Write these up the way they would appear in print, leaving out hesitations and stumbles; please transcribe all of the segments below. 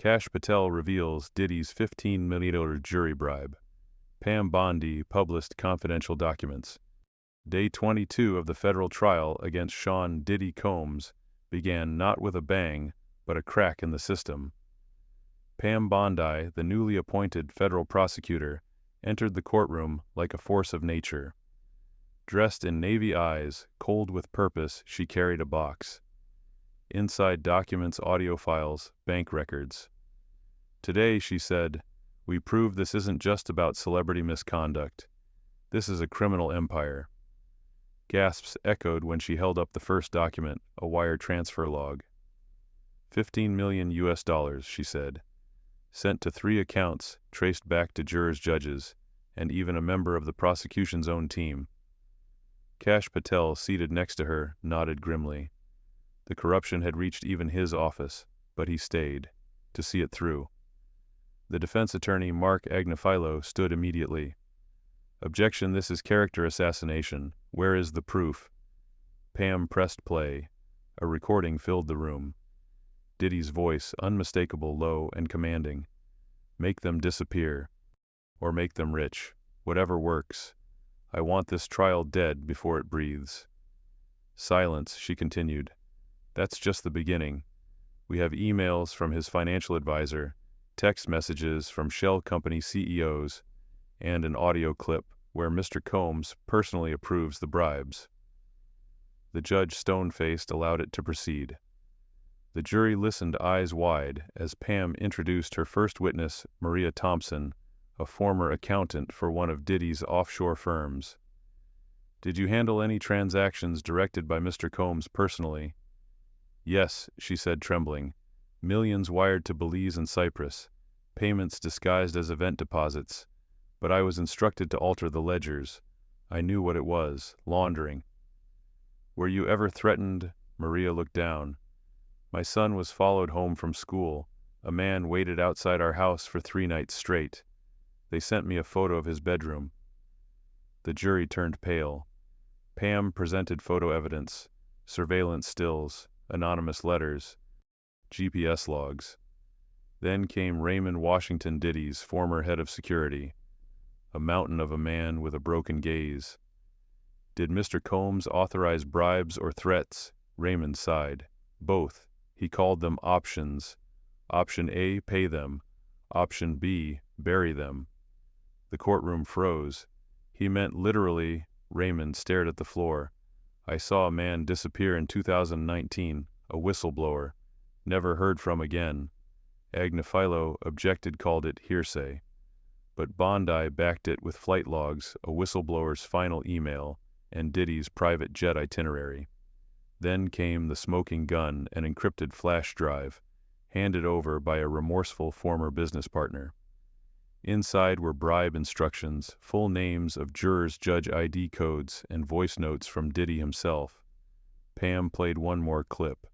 Kash Patel reveals Diddy's $15 million jury bribe. Pam Bondi published confidential documents. Day 22 of the federal trial against Sean Diddy Combs began not with a bang, but a crack in the system. Pam Bondi, the newly appointed federal prosecutor, entered the courtroom like a force of nature. Dressed in navy eyes, cold with purpose, she carried a box. Inside documents, audio files, bank records. Today, she said, we prove this isn't just about celebrity misconduct. This is a criminal empire. Gasps echoed when she held up the first document, a wire transfer log. $15 million, she said. Sent to 3 accounts, traced back to jurors, judges, and even a member of the prosecution's own team. Kash Patel, seated next to her, nodded grimly. The corruption had reached even his office, but he stayed, to see it through. The defense attorney, Mark Agnifilo, stood immediately. Objection, this is character assassination. Where is the proof? Pam pressed play. A recording filled the room. Diddy's voice, unmistakable, low and commanding. Make them disappear. Or make them rich. Whatever works. I want this trial dead before it breathes. Silence, she continued. That's just the beginning. We have emails from his financial advisor, text messages from shell company CEOs, and an audio clip where Mr. Combs personally approves the bribes. The judge, stone-faced, allowed it to proceed. The jury listened eyes wide as Pam introduced her first witness, Maria Thompson, a former accountant for one of Diddy's offshore firms. Did you handle any transactions directed by Mr. Combs personally? Yes, she said, trembling. Millions wired to Belize and Cyprus, payments disguised as event deposits. But I was instructed to alter the ledgers. I knew what it was, laundering. Were you ever threatened? Maria looked down. My son was followed home from school. A man waited outside our house for 3 nights straight. They sent me a photo of his bedroom. The jury turned pale. Pam presented photo evidence, surveillance stills, anonymous letters, GPS logs. Then came Raymond Washington Diddy's former head of security, a mountain of a man with a broken gaze. Did Mr. Combs authorize bribes or threats? Raymond sighed. Both. He called them options. Option A, pay them. Option B, bury them. The courtroom froze. He meant literally. Raymond stared at the floor. I saw a man disappear in 2019, a whistleblower. Never heard from again. Agnifilo objected, called it hearsay. But Bondi backed it with flight logs, a whistleblower's final email, and Diddy's private jet itinerary. Then came the smoking gun, an encrypted flash drive, handed over by a remorseful former business partner. Inside were bribe instructions, full names of jurors, judge ID codes, and voice notes from Diddy himself. Pam played one more clip.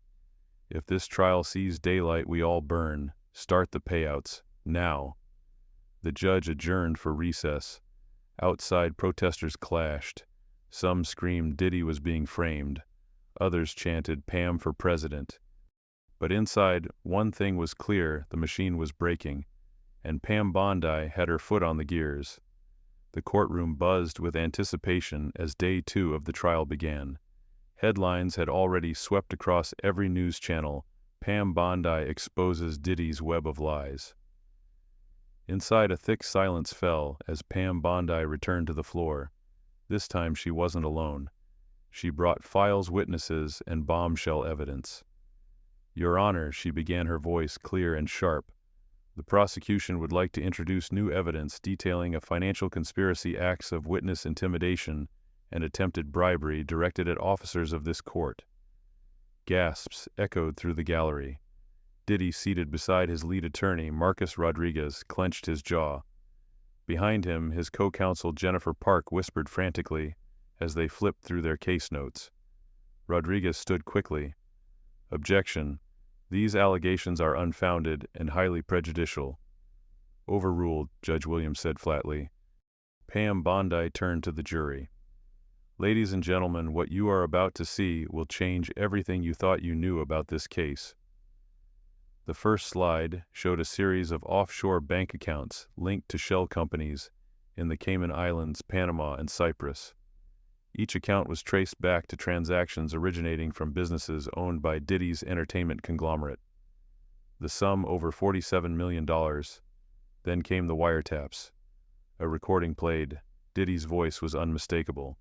If this trial sees daylight, we all burn. Start the payouts. Now. The judge adjourned for recess. Outside, protesters clashed. Some screamed Diddy was being framed. Others chanted Pam for president. But inside, one thing was clear: the machine was breaking, and Pam Bondi had her foot on the gears. The courtroom buzzed with anticipation as day 2 of the trial began. Headlines had already swept across every news channel. Pam Bondi exposes Diddy's web of lies. Inside, a thick silence fell as Pam Bondi returned to the floor. This time she wasn't alone. She brought files, witnesses, and bombshell evidence. Your Honor, she began, her voice clear and sharp. The prosecution would like to introduce new evidence detailing a financial conspiracy, acts of witness intimidation, and attempted bribery directed at officers of this court. Gasps echoed through the gallery. Diddy, seated beside his lead attorney, Marcus Rodriguez, clenched his jaw. Behind him, his co-counsel Jennifer Park whispered frantically as they flipped through their case notes. Rodriguez stood quickly. Objection. These allegations are unfounded and highly prejudicial. Overruled, Judge Williams said flatly. Pam Bondi turned to the jury. Ladies and gentlemen, what you are about to see will change everything you thought you knew about this case. The first slide showed a series of offshore bank accounts linked to shell companies in the Cayman Islands, Panama, and Cyprus. Each account was traced back to transactions originating from businesses owned by Diddy's entertainment conglomerate. The sum over $47 million. Then came the wiretaps. A recording played. Diddy's voice was unmistakable.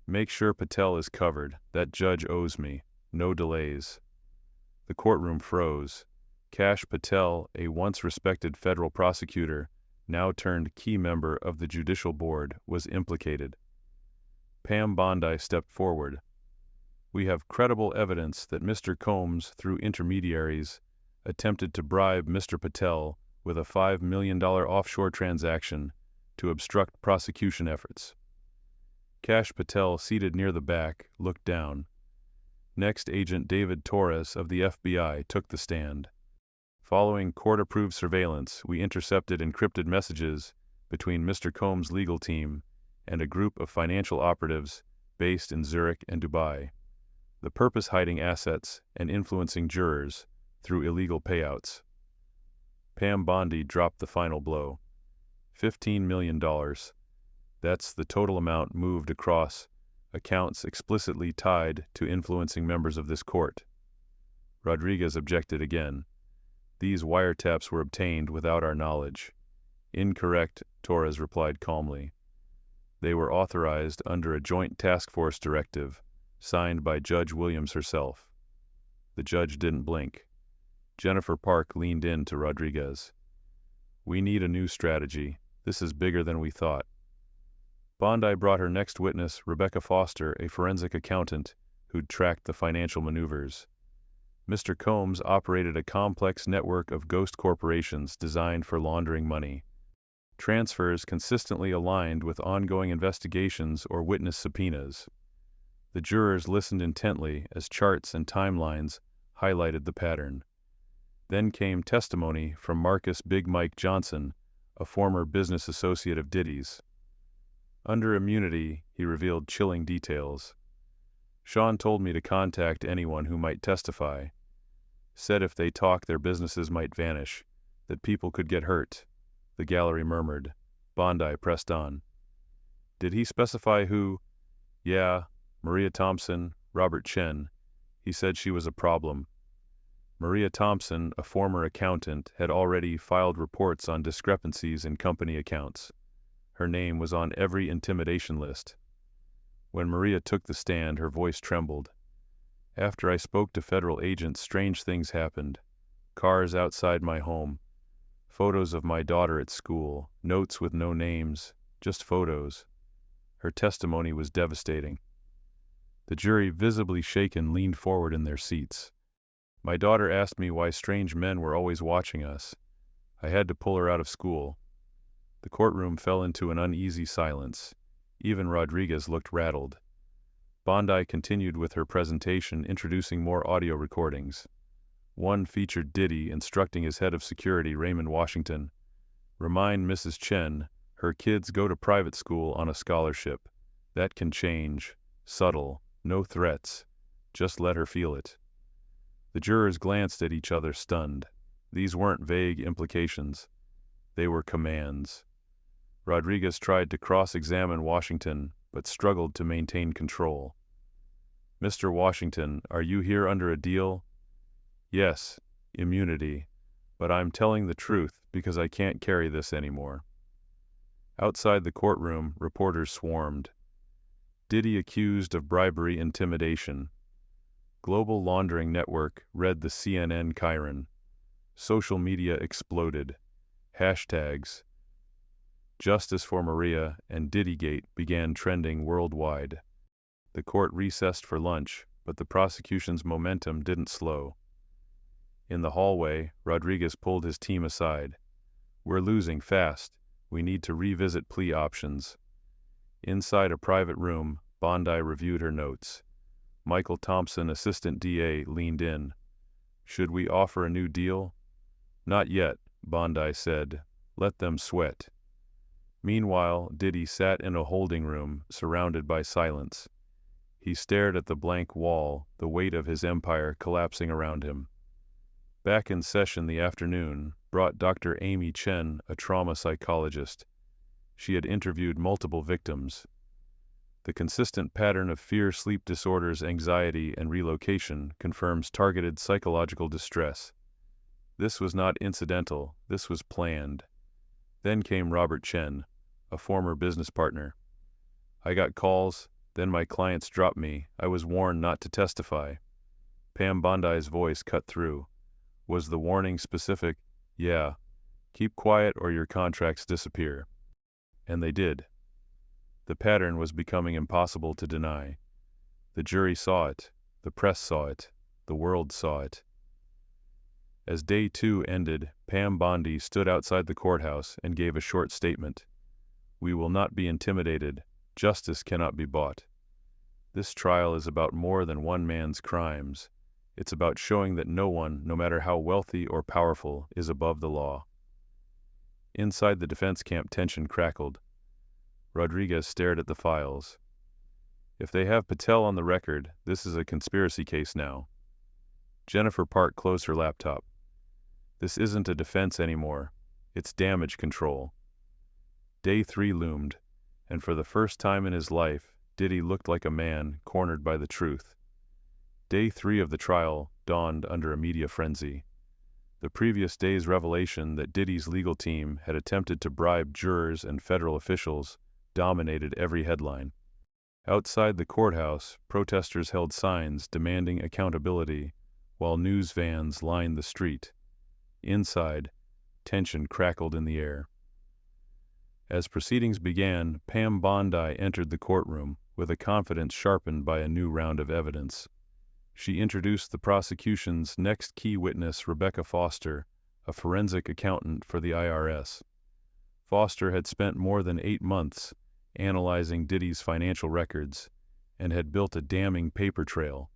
"Make sure Patel is covered. That judge owes me. No delays." The courtroom froze. Kash Patel, a once respected federal prosecutor, now turned key member of the judicial board, was implicated. Pam Bondi stepped forward. "We have credible evidence that Mr. Combs, through intermediaries, attempted to bribe Mr. Patel with a $5 million offshore transaction to obstruct prosecution efforts." Kash Patel, seated near the back, looked down. Next, Agent David Torres of the FBI took the stand. "Following court-approved surveillance, we intercepted encrypted messages between Mr. Combs' legal team and a group of financial operatives based in Zurich and Dubai. The purpose hiding assets and influencing jurors through illegal payouts." Pam Bondi dropped the final blow. $15 million. That's the total amount moved across accounts explicitly tied to influencing members of this court. Rodriguez objected again. "These wiretaps were obtained without our knowledge." "Incorrect," Torres replied calmly. "They were authorized under a joint task force directive signed by Judge Williams herself." The judge didn't blink. Jennifer Park leaned in to Rodriguez. "We need a new strategy. This is bigger than we thought." Bondi brought her next witness, Rebecca Foster, a forensic accountant who'd tracked the financial maneuvers. Mr. Combs operated a complex network of ghost corporations designed for laundering money. Transfers consistently aligned with ongoing investigations or witness subpoenas. The jurors listened intently as charts and timelines highlighted the pattern. Then came testimony from Marcus Big Mike Johnson, a former business associate of Diddy's. Under immunity, he revealed chilling details. "Sean told me to contact anyone who might testify. Said if they talk, their businesses might vanish, that people could get hurt." The gallery murmured. Bondi pressed on. "Did he specify who?" "Yeah, Maria Thompson, Robert Chen. He said she was a problem." Maria Thompson, a former accountant, had already filed reports on discrepancies in company accounts. Her name was on every intimidation list. When Maria took the stand, her voice trembled. "After I spoke to federal agents, strange things happened. Cars outside my home. Photos of my daughter at school. Notes with no names. Just photos." Her testimony was devastating. The jury, visibly shaken, leaned forward in their seats. "My daughter asked me why strange men were always watching us. I had to pull her out of school." The courtroom fell into an uneasy silence. Even Rodriguez looked rattled. Bondi continued with her presentation, introducing more audio recordings. One featured Diddy instructing his head of security, Raymond Washington, "Remind Mrs. Chen, her kids go to private school on a scholarship. That can change. Subtle. No threats. Just let her feel it." The jurors glanced at each other, stunned. These weren't vague implications. They were commands. Rodriguez tried to cross-examine Washington, but struggled to maintain control. "Mr. Washington, are you here under a deal?" "Yes, immunity, but I'm telling the truth because I can't carry this anymore." Outside the courtroom, reporters swarmed. Diddy accused of bribery, intimidation. Global Laundering Network read the CNN Chiron. Social media exploded. Hashtags "Justice for Maria" and "Diddygate" began trending worldwide. The court recessed for lunch, but the prosecution's momentum didn't slow. In the hallway, Rodriguez pulled his team aside. "We're losing fast. We need to revisit plea options." Inside a private room, Bondi reviewed her notes. Michael Thompson, assistant DA, leaned in. "Should we offer a new deal?" "Not yet," Bondi said. "Let them sweat." Meanwhile, Diddy sat in a holding room, surrounded by silence. He stared at the blank wall, the weight of his empire collapsing around him. Back in session the afternoon brought Dr. Amy Chen, a trauma psychologist. She had interviewed multiple victims. The consistent pattern of fear, sleep disorders, anxiety, and relocation confirms targeted psychological distress. This was not incidental, this was planned. Then came Robert Chen, a former business partner. I got calls, then my clients dropped me. I was warned not to testify. Pam Bondi's voice cut through. Was the warning specific? Yeah. Keep quiet or your contracts disappear. And they did. The pattern was becoming impossible to deny. The jury saw it, the press saw it, the world saw it. As day 2 ended, Pam Bondi stood outside the courthouse and gave a short statement. We will not be intimidated. Justice cannot be bought. This trial is about more than one man's crimes. It's about showing that no one, no matter how wealthy or powerful, is above the law. Inside the defense camp, tension crackled. Rodriguez stared at the files. If they have Patel on the record, this is a conspiracy case now. Jennifer Park closed her laptop. This isn't a defense anymore. It's damage control. Day 3 loomed, and for the first time in his life, Diddy looked like a man cornered by the truth. Day 3 of the trial dawned under a media frenzy. The previous day's revelation that Diddy's legal team had attempted to bribe jurors and federal officials dominated every headline. Outside the courthouse, protesters held signs demanding accountability, while news vans lined the street. Inside, tension crackled in the air. As proceedings began, Pam Bondi entered the courtroom with a confidence sharpened by a new round of evidence. She introduced the prosecution's next key witness, Rebecca Foster, a forensic accountant for the IRS. Foster had spent more than 8 months analyzing Diddy's financial records and had built a damning paper trail.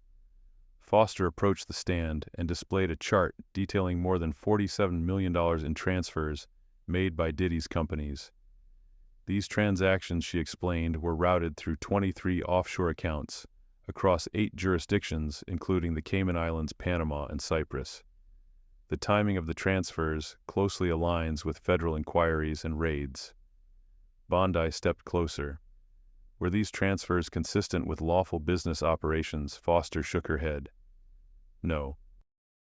Foster approached the stand and displayed a chart detailing more than $47 million in transfers made by Diddy's companies. These transactions, she explained, were routed through 23 offshore accounts across 8 jurisdictions, including the Cayman Islands, Panama, and Cyprus. The timing of the transfers closely aligns with federal inquiries and raids. Bondi stepped closer. Were these transfers consistent with lawful business operations? Foster shook her head. No.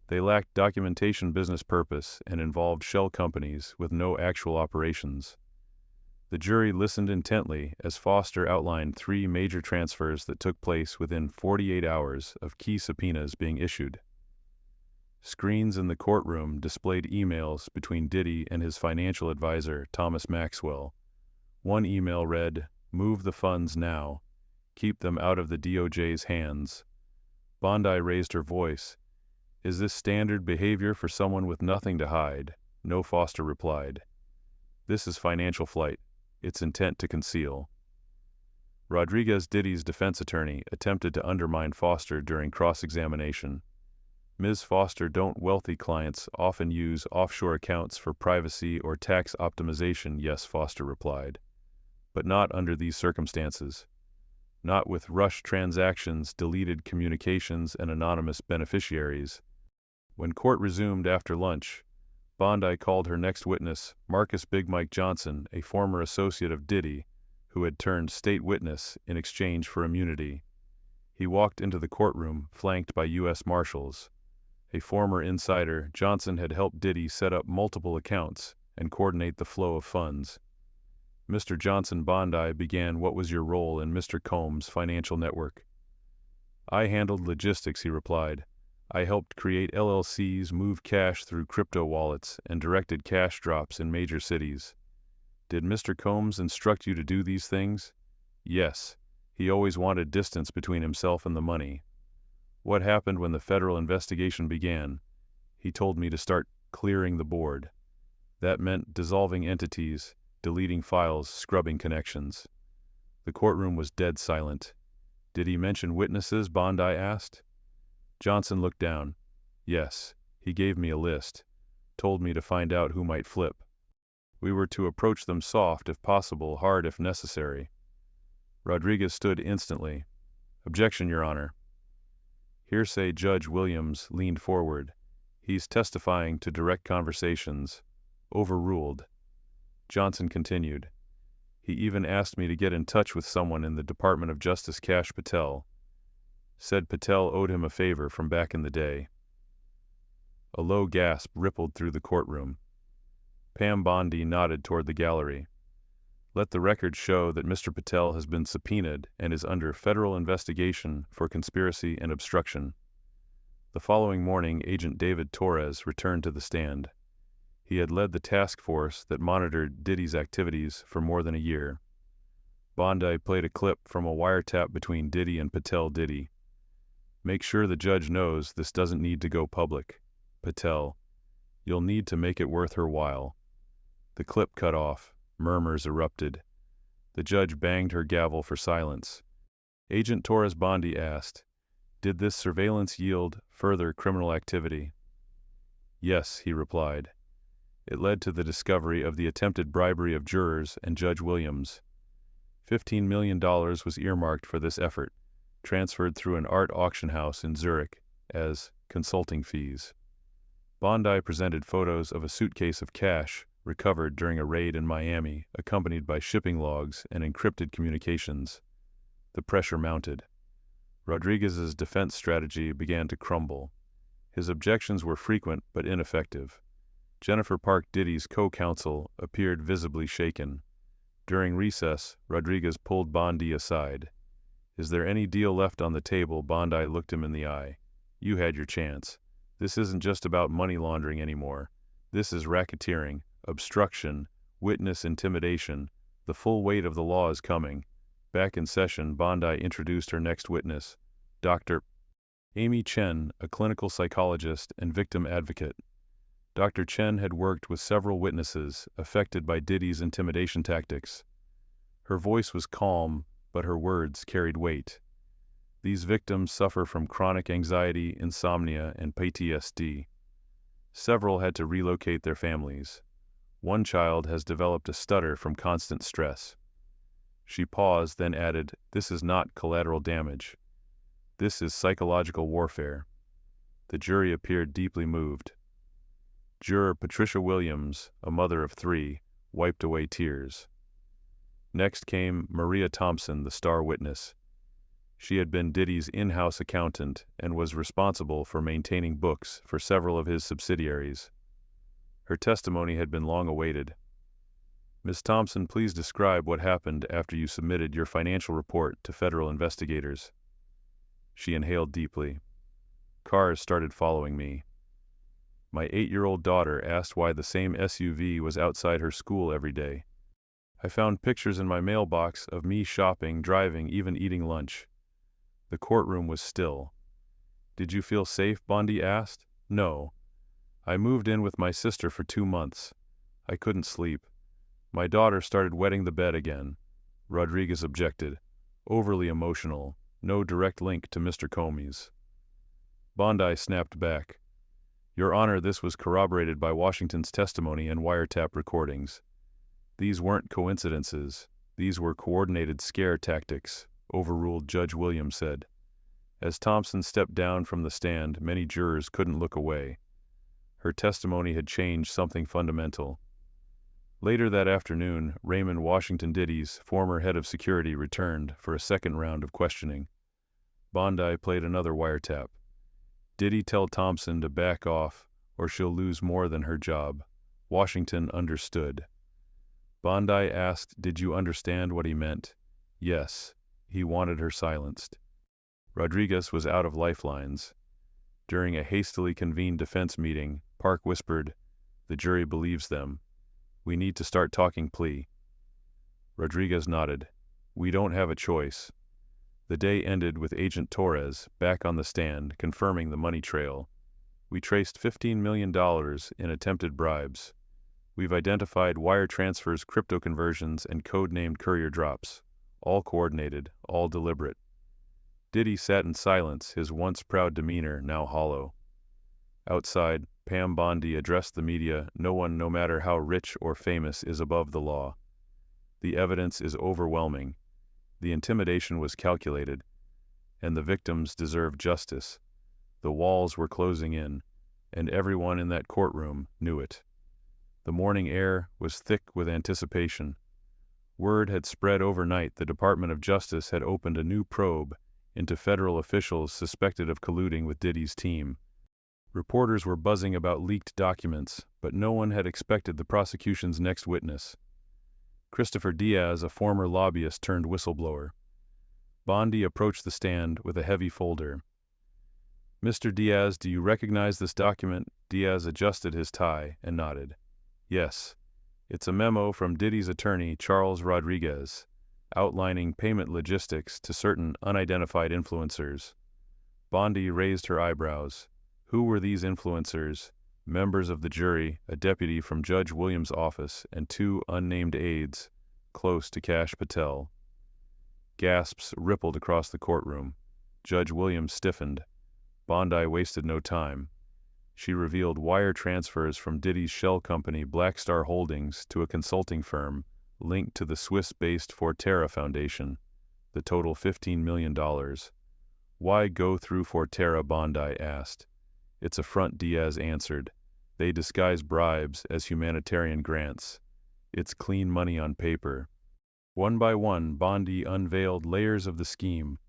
They lacked documentation, business purpose, and involved shell companies with no actual operations. The jury listened intently as Foster outlined 3 major transfers that took place within 48 hours of key subpoenas being issued. Screens in the courtroom displayed emails between Diddy and his financial advisor, Thomas Maxwell. One email read, "Move the funds now. Keep them out of the DOJ's hands." Bondi raised her voice. "Is this standard behavior for someone with nothing to hide?" "No," Foster replied. "This is financial flight. It's intent to conceal." Rodriguez, Diddy's defense attorney, attempted to undermine Foster during cross-examination. "Ms. Foster, don't wealthy clients often use offshore accounts for privacy or tax optimization?" "Yes," Foster replied. "But not under these circumstances. Not with rushed transactions, deleted communications, and anonymous beneficiaries." When court resumed after lunch, Bondi called her next witness, Marcus Big Mike Johnson, a former associate of Diddy, who had turned state witness in exchange for immunity. He walked into the courtroom, flanked by U.S. Marshals. A former insider, Johnson had helped Diddy set up multiple accounts and coordinate the flow of funds. "Mr. Johnson," Bondi began, "what was your role in Mr. Combs' financial network?" "I handled logistics," he replied. "I helped create LLCs, move cash through crypto wallets, and directed cash drops in major cities." "Did Mr. Combs instruct you to do these things?" "Yes. He always wanted distance between himself and the money." "What happened when the federal investigation began?" "He told me to start clearing the board. That meant dissolving entities, deleting files, scrubbing connections." The courtroom was dead silent. "Did he mention witnesses?" Bondi asked. Johnson looked down. "Yes, he gave me a list. Told me to find out who might flip. We were to approach them soft if possible, hard if necessary." Rodriguez stood instantly. "Objection, Your Honor." Hearsay. Judge Williams leaned forward. He's testifying to direct conversations. Overruled. Johnson continued. He even asked me to get in touch with someone in the Department of Justice, Kash Patel. Said Patel owed him a favor from back in the day. A low gasp rippled through the courtroom. Pam Bondi nodded toward the gallery. Let the record show that Mr. Patel has been subpoenaed and is under federal investigation for conspiracy and obstruction. The following morning, Agent David Torres returned to the stand. He had led the task force that monitored Diddy's activities for more than a year. Bondi played a clip from a wiretap between Diddy and Patel. Diddy. Make sure the judge knows this doesn't need to go public. Patel. You'll need to make it worth her while. The clip cut off. Murmurs erupted. The judge banged her gavel for silence. Agent Torres. Bondi asked, did this surveillance yield further criminal activity? Yes, he replied. It led to the discovery of the attempted bribery of jurors and Judge Williams. $15 million was earmarked for this effort, transferred through an art auction house in Zurich as consulting fees. Bondi presented photos of a suitcase of cash recovered during a raid in Miami, accompanied by shipping logs and encrypted communications. The pressure mounted. Rodriguez's defense strategy began to crumble. His objections were frequent but ineffective. Jennifer Park, Diddy's co-counsel, appeared visibly shaken. During recess, Rodriguez pulled Bondi aside. Is there any deal left on the table? Bondi looked him in the eye. You had your chance. This isn't just about money laundering anymore. This is racketeering, obstruction, witness intimidation. The full weight of the law is coming. Back in session, Bondi introduced her next witness, Dr. Amy Chen, a clinical psychologist and victim advocate. Dr. Chen had worked with several witnesses affected by Diddy's intimidation tactics. Her voice was calm, but her words carried weight. These victims suffer from chronic anxiety, insomnia, and PTSD. Several had to relocate their families. One child has developed a stutter from constant stress. She paused, then added, this is not collateral damage. This is psychological warfare. The jury appeared deeply moved. Juror Patricia Williams, a mother of 3, wiped away tears. Next came Maria Thompson, the star witness. She had been Diddy's in-house accountant and was responsible for maintaining books for several of his subsidiaries. Her testimony had been long awaited. Ms. Thompson, please describe what happened after you submitted your financial report to federal investigators. She inhaled deeply. Cars started following me. My 8-year-old daughter asked why the same SUV was outside her school every day. I found pictures in my mailbox of me shopping, driving, even eating lunch. The courtroom was still. Did you feel safe? Bondi asked. No. I moved in with my sister for 2 months. I couldn't sleep. My daughter started wetting the bed again. Rodriguez objected. Overly emotional. No direct link to Mr. Comey's. Bondi snapped back. Your Honor, this was corroborated by Washington's testimony and wiretap recordings. These weren't coincidences. These were coordinated scare tactics, overruled Judge Williams said. As Thompson stepped down from the stand, many jurors couldn't look away. Her testimony had changed something fundamental. Later that afternoon, Raymond Washington Diddy's former head of security returned for a second round of questioning. Bondi played another wiretap. Diddy tell Thompson to back off or she'll lose more than her job. Washington understood. Bondi asked, did you understand what he meant? Yes. He wanted her silenced. Rodriguez was out of lifelines. During a hastily convened defense meeting, Park whispered, the jury believes them. We need to start talking plea. Rodriguez nodded. We don't have a choice. The day ended with Agent Torres back on the stand, confirming the money trail. We traced $15 million in attempted bribes. We've identified wire transfers, crypto conversions, and code-named courier drops. All coordinated, all deliberate. Diddy sat in silence, his once proud demeanor now hollow. Outside, Pam Bondi addressed the media. No one, no matter how rich or famous, is above the law. The evidence is overwhelming. The intimidation was calculated, and the victims deserve justice. The walls were closing in. and everyone in that courtroom knew it. The morning air was thick with anticipation. Word had spread overnight the Department of Justice had opened a new probe into federal officials suspected of colluding with Diddy's team. Reporters were buzzing about leaked documents, but no one had expected the prosecution's next witness. Christopher Diaz, a former lobbyist turned whistleblower. Bondi approached the stand with a heavy folder. "Mr. Diaz, do you recognize this document?" Diaz adjusted his tie and nodded. "Yes. It's a memo from Diddy's attorney, Charles Rodriguez, outlining payment logistics to certain unidentified influencers." Bondi raised her eyebrows. Who were these influencers? Members of the jury, a deputy from Judge Williams' office, and two unnamed aides, close to Kash Patel. Gasps rippled across the courtroom. Judge Williams stiffened. Bondi wasted no time. She revealed wire transfers from Diddy's shell company Black Star Holdings to a consulting firm linked to the Swiss-based Forterra Foundation, the total $15 million. "Why go through Forterra?" Bondi asked. "It's a front," Diaz answered. "They disguise bribes as humanitarian grants. It's clean money on paper." One by one, Bondi unveiled layers of the scheme.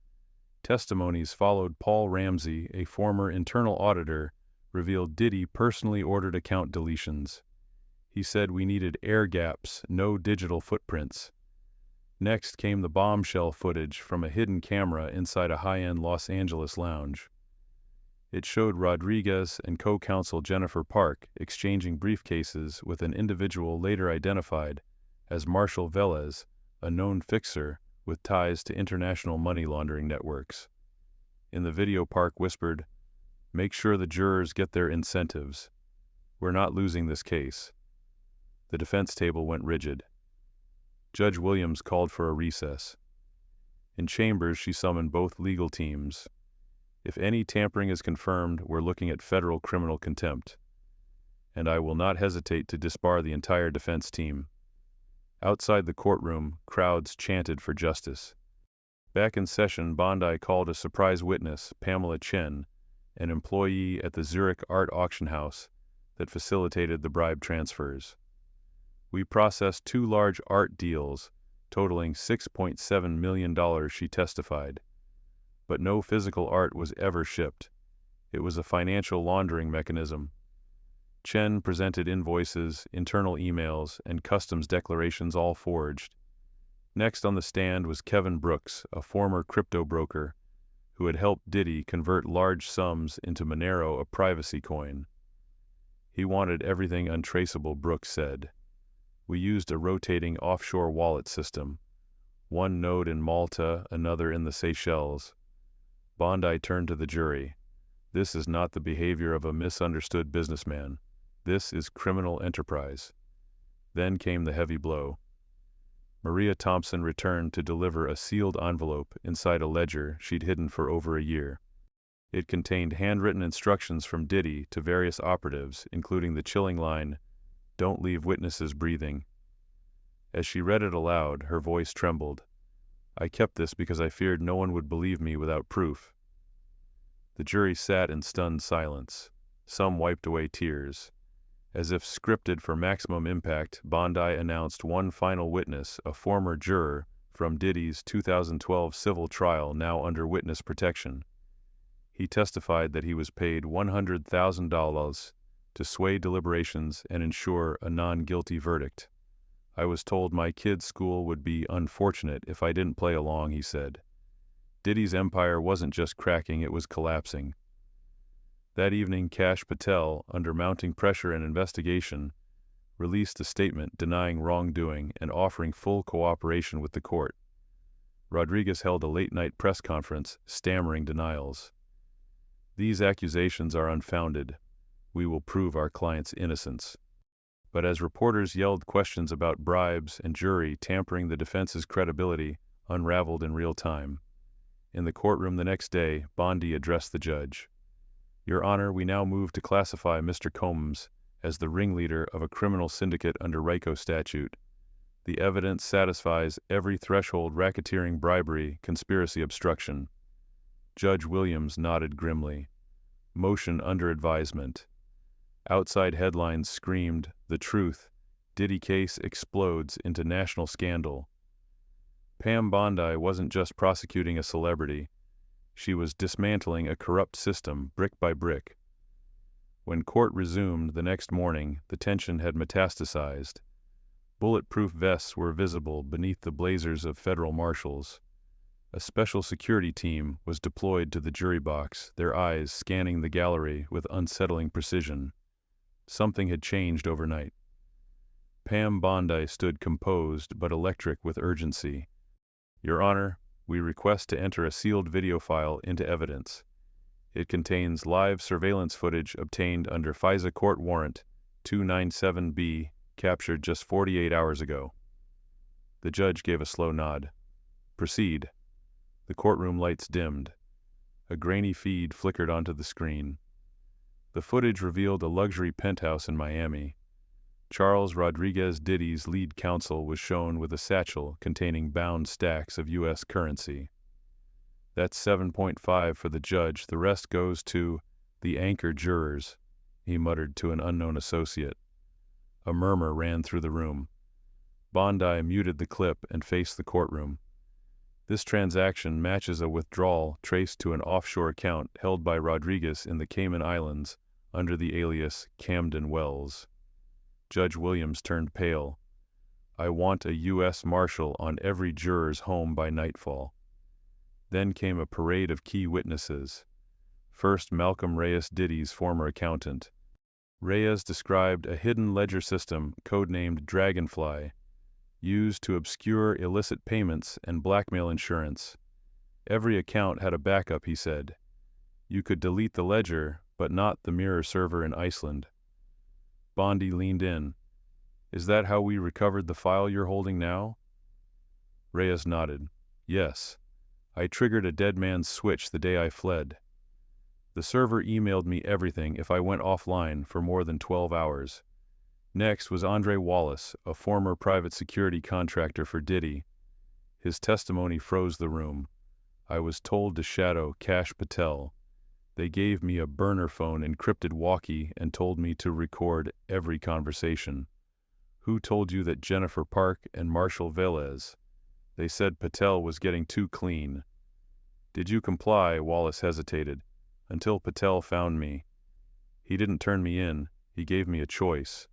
Testimonies followed. Paul Ramsey, a former internal auditor, revealed Diddy personally ordered account deletions. He said we needed air gaps, no digital footprints. Next came the bombshell footage from a hidden camera inside a high-end Los Angeles lounge. It showed Rodriguez and co-counsel Jennifer Park exchanging briefcases with an individual later identified as Marshall Velez, a known fixer with ties to international money laundering networks. In the video, Park whispered, "Make sure the jurors get their incentives. We're not losing this case." The defense table went rigid. Judge Williams called for a recess. In chambers, she summoned both legal teams. "If any tampering is confirmed, we're looking at federal criminal contempt. And I will not hesitate to disbar the entire defense team." Outside the courtroom, crowds chanted for justice. Back in session, Bondi called a surprise witness, Pamela Chen, an employee at the Zurich art auction house that facilitated the bribe transfers. "We processed 2 large art deals, totaling $6.7 million, she testified. But no physical art was ever shipped. It was a financial laundering mechanism." Chen presented invoices, internal emails, and customs declarations, all forged. Next on the stand was Kevin Brooks, a former crypto broker, who had helped Diddy convert large sums into Monero, a privacy coin. "He wanted everything untraceable," Brooks said. "We used a rotating offshore wallet system, one node in Malta, another in the Seychelles." Bondi turned to the jury. "This is not the behavior of a misunderstood businessman. This is criminal enterprise." Then came the heavy blow. Maria Thompson returned to deliver a sealed envelope inside a ledger she'd hidden for over a year. It contained handwritten instructions from Diddy to various operatives, including the chilling line, "Don't leave witnesses breathing." As she read it aloud, her voice trembled. "I kept this because I feared no one would believe me without proof." The jury sat in stunned silence. Some wiped away tears. As if scripted for maximum impact, Bondi announced one final witness, a former juror from Diddy's 2012 civil trial, now under witness protection. He testified that he was paid $100,000 to sway deliberations and ensure a non-guilty verdict. "I was told my kids' school would be unfortunate if I didn't play along," he said. Diddy's empire wasn't just cracking, it was collapsing. That evening, Kash Patel, under mounting pressure and investigation, released a statement denying wrongdoing and offering full cooperation with the court. Rodriguez held a late-night press conference, stammering denials. "These accusations are unfounded. We will prove our client's innocence." But as reporters yelled questions about bribes and jury tampering, the defense's credibility unraveled in real time. In the courtroom the next day, Bondi addressed the judge. "Your Honor, we now move to classify Mr. Combs as the ringleader of a criminal syndicate under RICO statute. The evidence satisfies every threshold: racketeering, bribery, conspiracy, obstruction." Judge Williams nodded grimly. "Motion under advisement." Outside headlines screamed, "The truth, Diddy case explodes into national scandal." Pam Bondi wasn't just prosecuting a celebrity. She was dismantling a corrupt system brick by brick. When court resumed the next morning, the tension had metastasized. Bulletproof vests were visible beneath the blazers of federal marshals. A special security team was deployed to the jury box, their eyes scanning the gallery with unsettling precision. Something had changed overnight. Pam Bondi stood composed but electric with urgency. "Your Honor, we request to enter a sealed video file into evidence. It contains live surveillance footage obtained under FISA Court Warrant 297B, captured just 48 hours ago." The judge gave a slow nod. "Proceed." The courtroom lights dimmed. A grainy feed flickered onto the screen. The footage revealed a luxury penthouse in Miami. Charles Rodriguez Diddy's lead counsel was shown with a satchel containing bound stacks of U.S. currency. "That's 7.5 for the judge. The rest goes to the anchor jurors," he muttered to an unknown associate. A murmur ran through the room. Bondi muted the clip and faced the courtroom. "This transaction matches a withdrawal traced to an offshore account held by Rodriguez in the Cayman Islands under the alias Camden Wells." Judge Williams turned pale. "I want a U.S. Marshal on every juror's home by nightfall." Then came a parade of key witnesses. First, Malcolm Reyes, Diddy's former accountant. Reyes described a hidden ledger system codenamed Dragonfly, used to obscure illicit payments and blackmail insurance. Every account had a backup, he said. You could delete the ledger, but not the mirror server in Iceland. Bondi leaned in. "Is that how we recovered the file you're holding now?" Reyes nodded. "Yes. I triggered a dead man's switch the day I fled. The server emailed me everything if I went offline for more than 12 hours. Next was Andre Wallace, a former private security contractor for Diddy. His testimony froze the room. I was told to shadow Kash Patel. They gave me a burner phone encrypted walkie and told me to record every conversation. Who told you that Jennifer Park and Marshall Velez? They said Patel was getting too clean. Did you comply? Wallace hesitated. Until Patel found me. He didn't turn me in. He gave me a choice.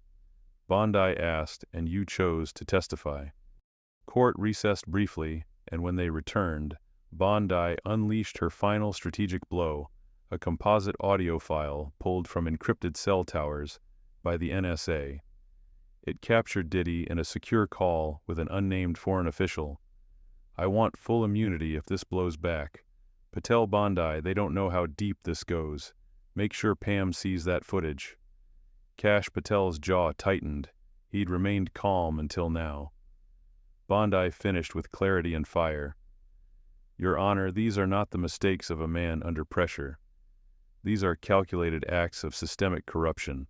Bondi asked, and you chose to testify. Court recessed briefly, and when they returned, Bondi unleashed her final strategic blow, a composite audio file pulled from encrypted cell towers by the NSA. It captured Diddy in a secure call with an unnamed foreign official. "I want full immunity if this blows back. Patel, Bondi, they don't know how deep this goes. Make sure Pam sees that footage." Kash Patel's jaw tightened. He'd remained calm until now. Bondi finished with clarity and fire. "Your Honor, these are not the mistakes of a man under pressure. These are calculated acts of systemic corruption.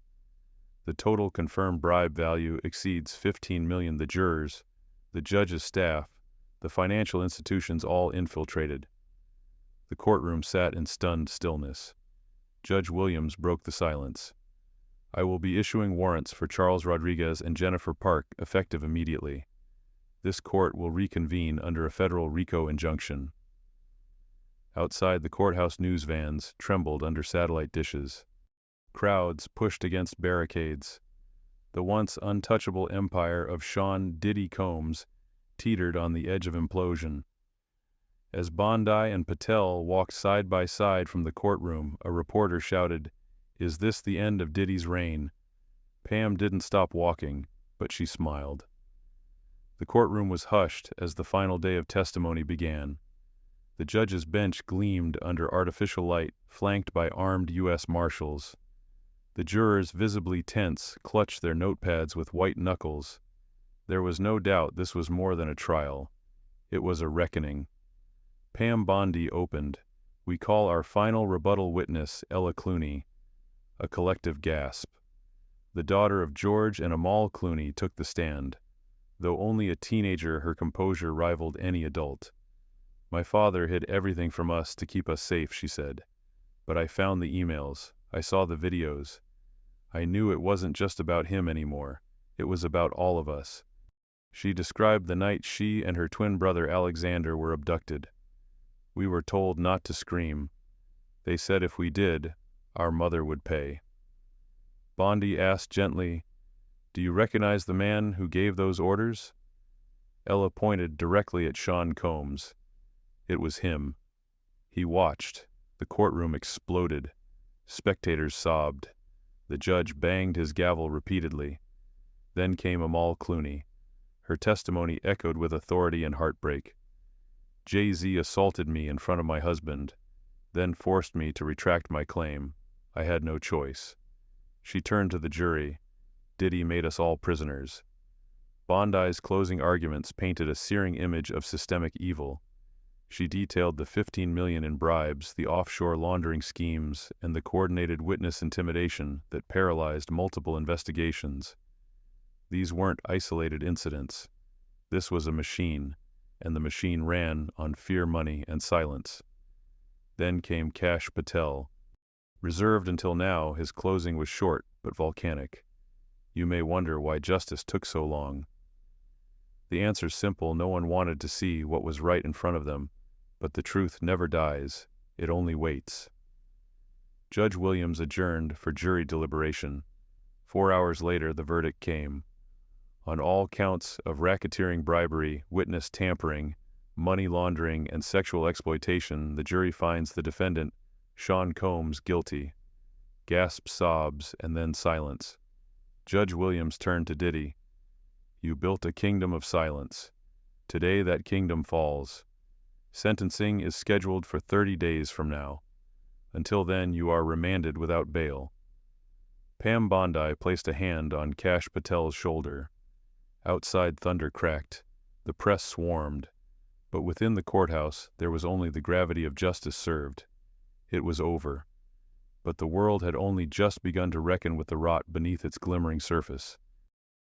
The total confirmed bribe value exceeds $15 million. The jurors, the judge's staff, the financial institutions all infiltrated." The courtroom sat in stunned stillness. Judge Williams broke the silence. "I will be issuing warrants for Charles Rodriguez and Jennifer Park effective immediately. This court will reconvene under a federal RICO injunction." Outside, the courthouse news vans trembled under satellite dishes. Crowds pushed against barricades. The once untouchable empire of Sean Diddy Combs teetered on the edge of implosion. As Bondi and Patel walked side by side from the courtroom, a reporter shouted, "Is this the end of Diddy's reign?" Pam didn't stop walking, but she smiled. The courtroom was hushed as the final day of testimony began. The judge's bench gleamed under artificial light, flanked by armed U.S. Marshals. The jurors, visibly tense, clutched their notepads with white knuckles. There was no doubt this was more than a trial. It was a reckoning. Pam Bondi opened. "We call our final rebuttal witness Ella Clooney." A collective gasp. The daughter of George and Amal Clooney took the stand. Though only a teenager, her composure rivaled any adult. "My father hid everything from us to keep us safe," she said. "But I found the emails. I saw the videos. I knew it wasn't just about him anymore. It was about all of us. She described the night she and her twin brother Alexander were abducted. We were told not to scream. They said if we did, our mother would pay. Bondi asked gently, "Do you recognize the man who gave those orders?" Ella pointed directly at Sean Combs. It was him. He watched. The courtroom exploded. Spectators sobbed. The judge banged his gavel repeatedly. Then came Amal Clooney. Her testimony echoed with authority and heartbreak. Jay-Z assaulted me in front of my husband, then forced me to retract my claim. I had no choice. She turned to the jury. Diddy made us all prisoners. Bondi's closing arguments painted a searing image of systemic evil. She detailed the $15 million in bribes, the offshore laundering schemes, and the coordinated witness intimidation that paralyzed multiple investigations. These weren't isolated incidents. This was a machine, and the machine ran on fear, money, and silence. Then came Kash Patel. Reserved until now, his closing was short but volcanic. You may wonder why justice took so long. The answer's simple: no one wanted to see what was right in front of them, but the truth never dies, it only waits. Judge Williams adjourned for jury deliberation. 4 hours later, the verdict came. On all counts of racketeering, bribery, witness tampering, money laundering, and sexual exploitation, the jury finds the defendant, Sean Combs, guilty. Gasps, sobs, and then silence. Judge Williams turned to Diddy. You built a kingdom of silence. Today that kingdom falls. Sentencing is scheduled for 30 days from now. Until then, you are remanded without bail. Pam Bondi placed a hand on Kash Patel's shoulder. Outside, thunder cracked. The press swarmed. But within the courthouse, there was only the gravity of justice served. It was over. But the world had only just begun to reckon with the rot beneath its glimmering surface.